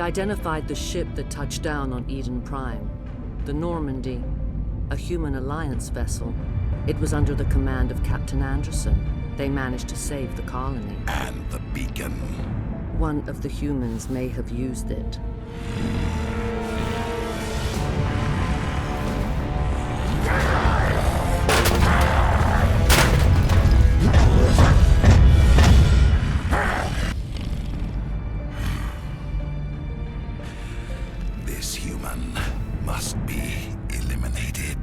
identified the ship that touched down on Eden Prime, the Normandy, a human alliance vessel. It was under the command of Captain Anderson. They managed to save the colony. And the beacon. One of the humans may have used it. This human must be eliminated.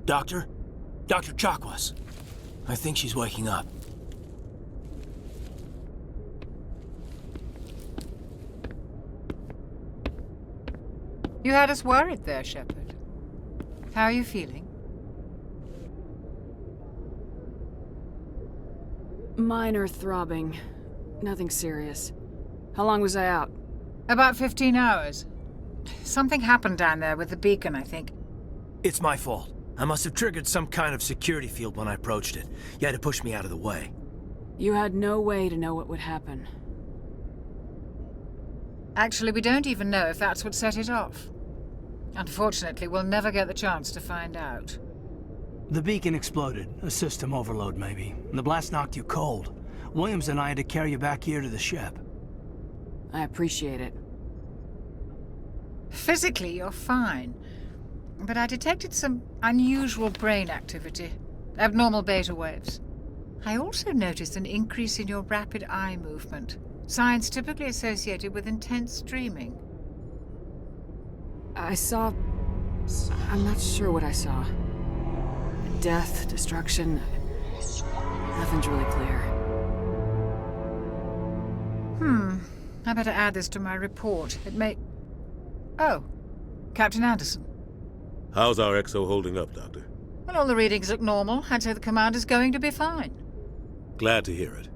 Doctor? Dr. Chakwas. I think she's waking up. You had us worried there, Shepperd. How are you feeling? Minor throbbing. Nothing serious. How long was I out? About 15 hours. Something happened down there with the beacon, I think. It's my fault. I must have triggered some kind of security field when I approached it. You had to push me out of the way. You had no way to know what would happen. Actually, we don't even know if that's what set it off. Unfortunately, we'll never get the chance to find out. The beacon exploded. A system overload, maybe. The blast knocked you cold. Williams and I had to carry you back here to the ship. I appreciate it. Physically, you're fine. But I detected some unusual brain activity. Abnormal beta waves. I also noticed an increase in your rapid eye movement. Signs typically associated with intense dreaming. I saw... I'm not sure what I saw. Death, destruction... Nothing's really clear. I better add this to my report. It may... Oh, Captain Anderson. How's our XO holding up, Doctor? Well, all the readings look normal. I'd say the commander's going to be fine. Glad to hear it.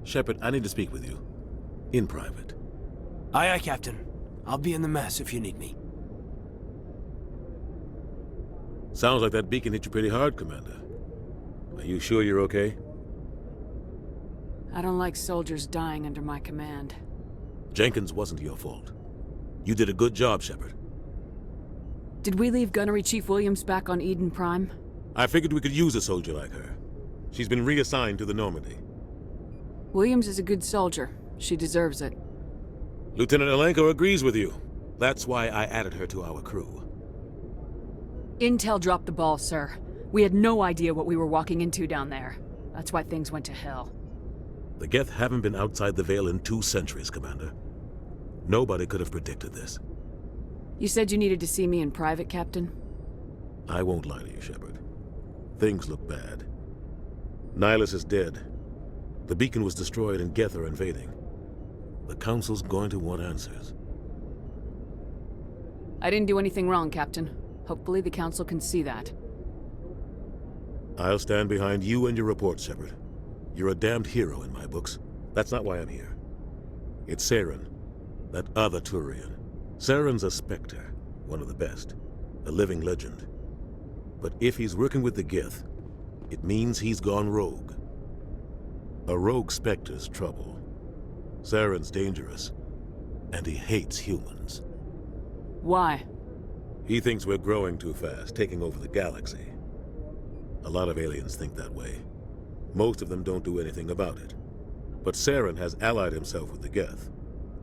Shepperd, I need to speak with you. In private. Aye, aye, Captain. I'll be in the mess if you need me. Sounds like that beacon hit you pretty hard, Commander. Are you sure you're okay? I don't like soldiers dying under my command. Jenkins wasn't your fault. You did a good job, Shepperd. Did we leave Gunnery Chief Williams back on Eden Prime? I figured we could use a soldier like her. She's been reassigned to the Normandy. Williams is a good soldier. She deserves it. Lieutenant Alenko agrees with you. That's why I added her to our crew. Intel dropped the ball, sir. We had no idea what we were walking into down there. That's why things went to hell. The Geth haven't been outside the Veil in 2 centuries, Commander. Nobody could have predicted this. You said you needed to see me in private, Captain? I won't lie to you, Shepperd. Things look bad. Nihilus is dead. The beacon was destroyed and Geth are invading. The Council's going to want answers. I didn't do anything wrong, Captain. Hopefully the Council can see that. I'll stand behind you and your report, Shepperd. You're a damned hero in my books. That's not why I'm here. It's Saren, that other Turian. Saren's a Spectre, one of the best. A living legend. But if he's working with the Geth, it means he's gone rogue. A rogue Spectre's trouble. Saren's dangerous, and he hates humans. Why? He thinks we're growing too fast, taking over the galaxy. A lot of aliens think that way. Most of them don't do anything about it. But Saren has allied himself with the Geth.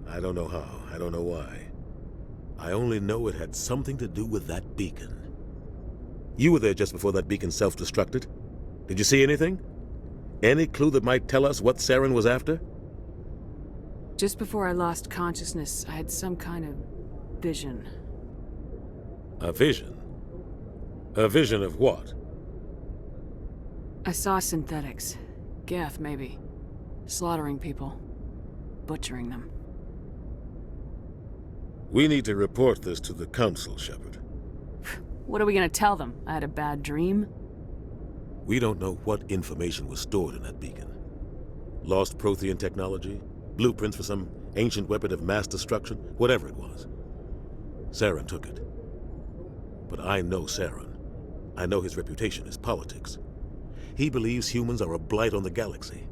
I don't know how, I don't know why. I only know it had something to do with that beacon. You were there just before that beacon self-destructed. Did you see anything? Any clue that might tell us what Saren was after? Just before I lost consciousness, I had some kind of vision. A vision? A vision of what? I saw synthetics. Geth, maybe. Slaughtering people. Butchering them. We need to report this to the Council, Shepperd. What are we gonna tell them? I had a bad dream? We don't know what information was stored in that beacon. Lost Prothean technology? Blueprints for some ancient weapon of mass destruction, whatever it was. Saren took it. But I know Saren. I know his reputation is politics. He believes humans are a blight on the galaxy.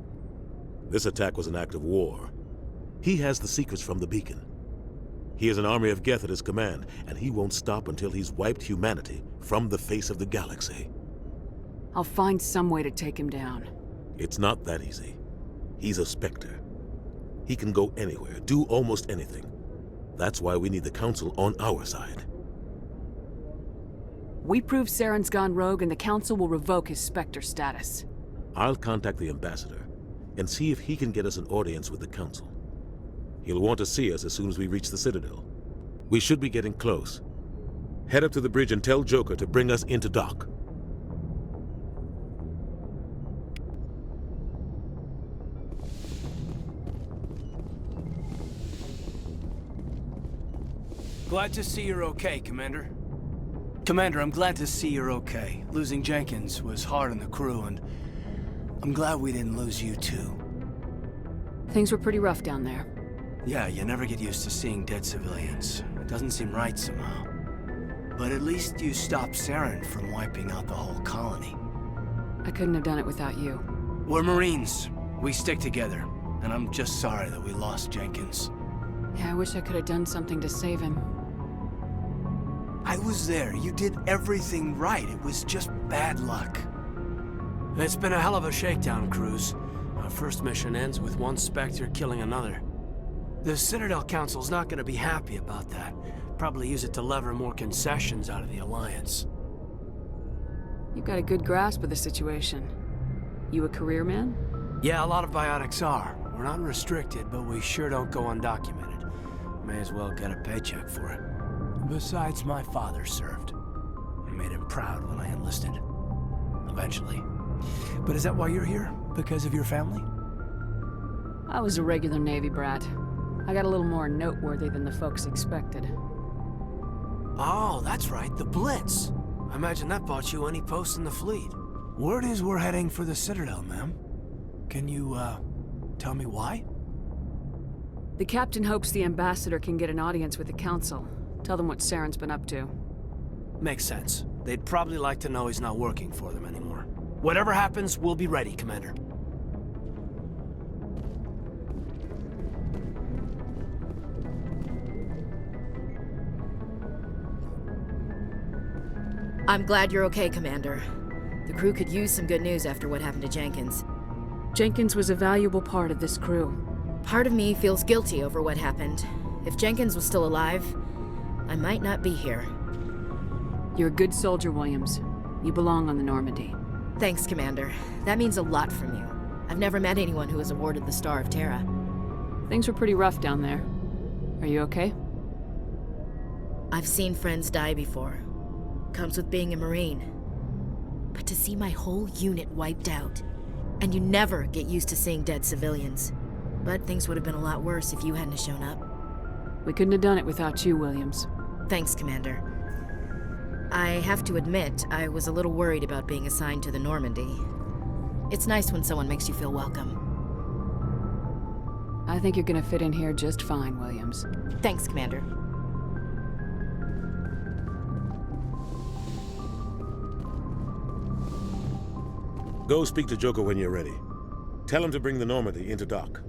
This attack was an act of war. He has the secrets from the beacon. He has an army of Geth at his command, and he won't stop until he's wiped humanity from the face of the galaxy. I'll find some way to take him down. It's not that easy. He's a Spectre. He can go anywhere, do almost anything. That's why we need the Council on our side. We prove Saren's gone rogue and the Council will revoke his Spectre status. I'll contact the Ambassador and see if he can get us an audience with the Council. He'll want to see us as soon as we reach the Citadel. We should be getting close. Head up to the bridge and tell Joker to bring us into dock. Glad to see you're okay, Commander. Commander, I'm glad to see you're okay. Losing Jenkins was hard on the crew, and I'm glad we didn't lose you too. Things were pretty rough down there. Yeah, you never get used to seeing dead civilians. It doesn't seem right somehow. But at least you stopped Saren from wiping out the whole colony. I couldn't have done it without you. We're Marines. We stick together. And I'm just sorry that we lost Jenkins. Yeah, I wish I could have done something to save him. I was there. You did everything right. It was just bad luck. It's been a hell of a shakedown, Cruz. Our first mission ends with one Spectre killing another. The Citadel Council's not gonna be happy about that. Probably use it to lever more concessions out of the Alliance. You've got a good grasp of the situation. You a career man? Yeah, a lot of biotics are. We're not restricted, but we sure don't go undocumented. May as well get a paycheck for it. Besides, my father served. I made him proud when I enlisted. Eventually. But is that why you're here? Because of your family? I was a regular Navy brat. I got a little more noteworthy than the folks expected. Oh, that's right, the Blitz. I imagine that bought you any post in the fleet. Word is we're heading for the Citadel, ma'am. Can you, tell me why? The captain hopes the Ambassador can get an audience with the Council. Tell them what Saren's been up to. Makes sense. They'd probably like to know he's not working for them anymore. Whatever happens, we'll be ready, Commander. I'm glad you're okay, Commander. The crew could use some good news after what happened to Jenkins. Jenkins was a valuable part of this crew. Part of me feels guilty over what happened. If Jenkins was still alive, I might not be here. You're a good soldier, Williams. You belong on the Normandy. Thanks, Commander. That means a lot from you. I've never met anyone who was awarded the Star of Terra. Things were pretty rough down there. Are you okay? I've seen friends die before. Comes with being a Marine. But to see my whole unit wiped out, and you never get used to seeing dead civilians. But things would have been a lot worse if you hadn't shown up. We couldn't have done it without you, Williams. Thanks, Commander. I have to admit, I was a little worried about being assigned to the Normandy. It's nice when someone makes you feel welcome. I think you're gonna fit in here just fine, Williams. Thanks, Commander. Go speak to Joker when you're ready. Tell him to bring the Normandy into dock.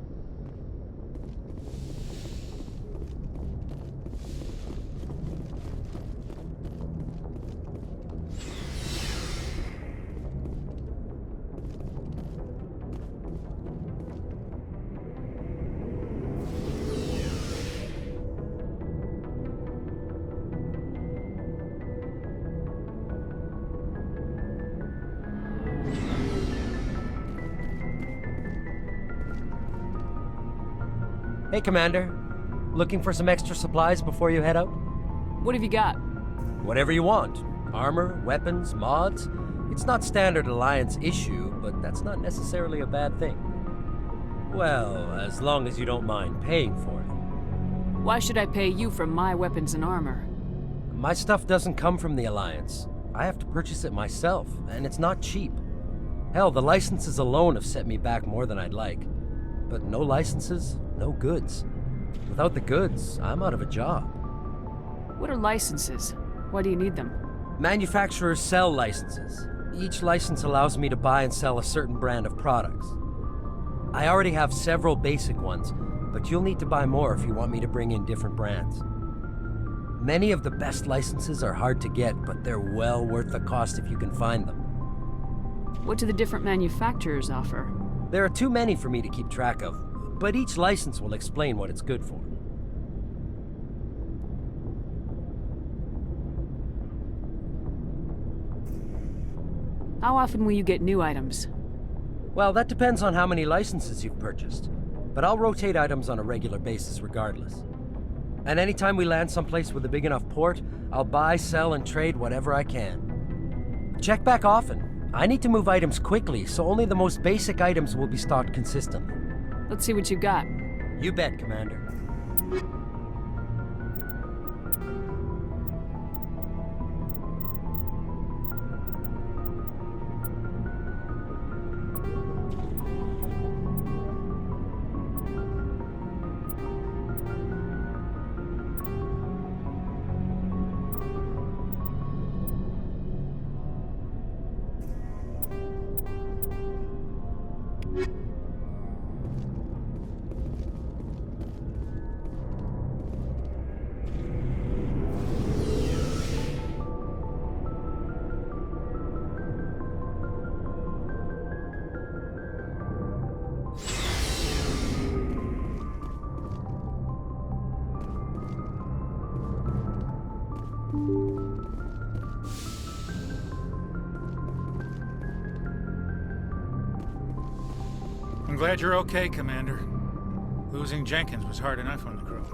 Hey, Commander. Looking for some extra supplies before you head out? What have you got? Whatever you want. Armor, weapons, mods. It's not standard Alliance issue, but that's not necessarily a bad thing. Well, as long as you don't mind paying for it. Why should I pay you for my weapons and armor? My stuff doesn't come from the Alliance. I have to purchase it myself, and it's not cheap. Hell, the licenses alone have set me back more than I'd like. But no licenses, no goods. Without the goods, I'm out of a job. What are licenses? Why do you need them? Manufacturers sell licenses. Each license allows me to buy and sell a certain brand of products. I already have several basic ones, but you'll need to buy more if you want me to bring in different brands. Many of the best licenses are hard to get, but they're well worth the cost if you can find them. What do the different manufacturers offer? There are too many for me to keep track of, but each license will explain what it's good for. How often will you get new items? Well, that depends on how many licenses you've purchased, but I'll rotate items on a regular basis regardless. And anytime we land someplace with a big enough port, I'll buy, sell, and trade whatever I can. Check back often. I need to move items quickly, so only the most basic items will be stocked consistently. Let's see what you got. You bet, Commander. I'm glad you're okay, Commander. Losing Jenkins was hard enough on the crew.